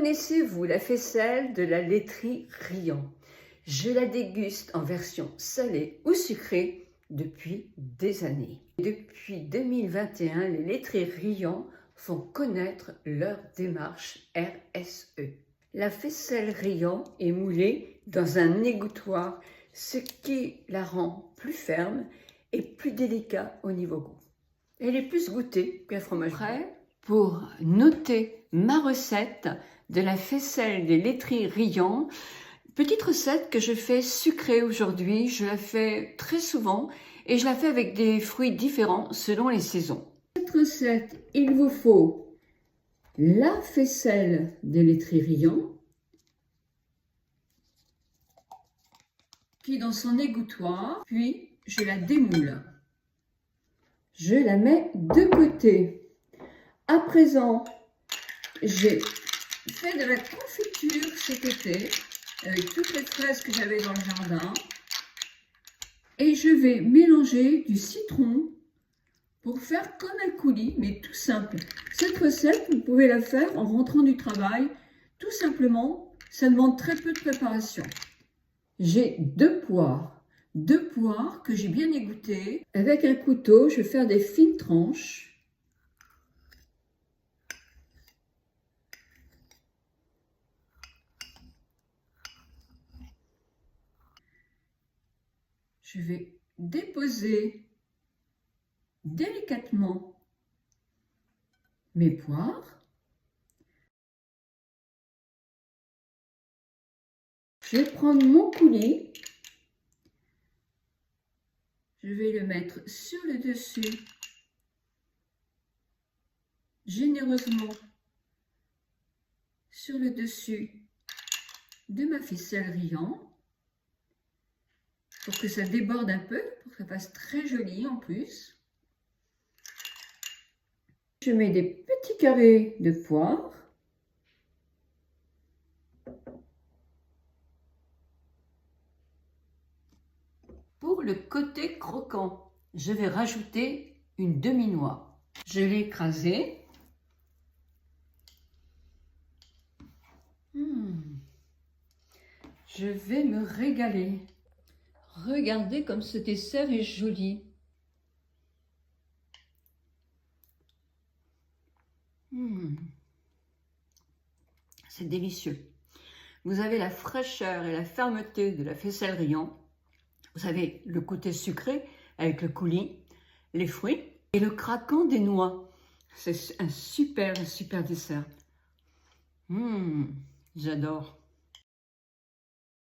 Connaissez-vous la faisselle de la laiterie Riant? Je la déguste en version salée ou sucrée depuis des années. Depuis 2021, les laiteries Riant font connaître leur démarche RSE. La faisselle Riant est moulée dans un égouttoir, ce qui la rend plus ferme et plus délicat au niveau goût. Elle est plus goûtée qu'un fromage. Prêt pour noter ma recette de la faisselle des laiteries Riant. Petite recette que je fais sucrée aujourd'hui. Je la fais très souvent et je la fais avec des fruits différents selon les saisons. Cette recette, il vous faut la faisselle des laiteries Riant qui est dans son égouttoir, puis je la démoule. Je la mets de côté. À présent, j'ai fait de la confiture cet été avec toutes les fraises que j'avais dans le jardin. Et je vais mélanger du citron pour faire comme un coulis, mais tout simple. Cette recette, vous pouvez la faire en rentrant du travail. Tout simplement, ça demande très peu de préparation. J'ai deux poires que j'ai bien égouttées. Avec un couteau, je vais faire des fines tranches. Je vais déposer délicatement mes poires. Je vais prendre mon coulis. Je vais le mettre sur le dessus, généreusement sur le dessus de ma faisselle Riant, pour que ça déborde un peu, pour que ça fasse très joli en plus. Je mets des petits carrés de poire. Pour le côté croquant, je vais rajouter une demi-noix. Je l'ai écrasée. Je vais me régaler. Regardez comme ce dessert est joli. C'est délicieux. Vous avez la fraîcheur et la fermeté de la faisselle Riant. Vous avez le côté sucré avec le coulis, les fruits et le craquant des noix. C'est un super dessert. J'adore.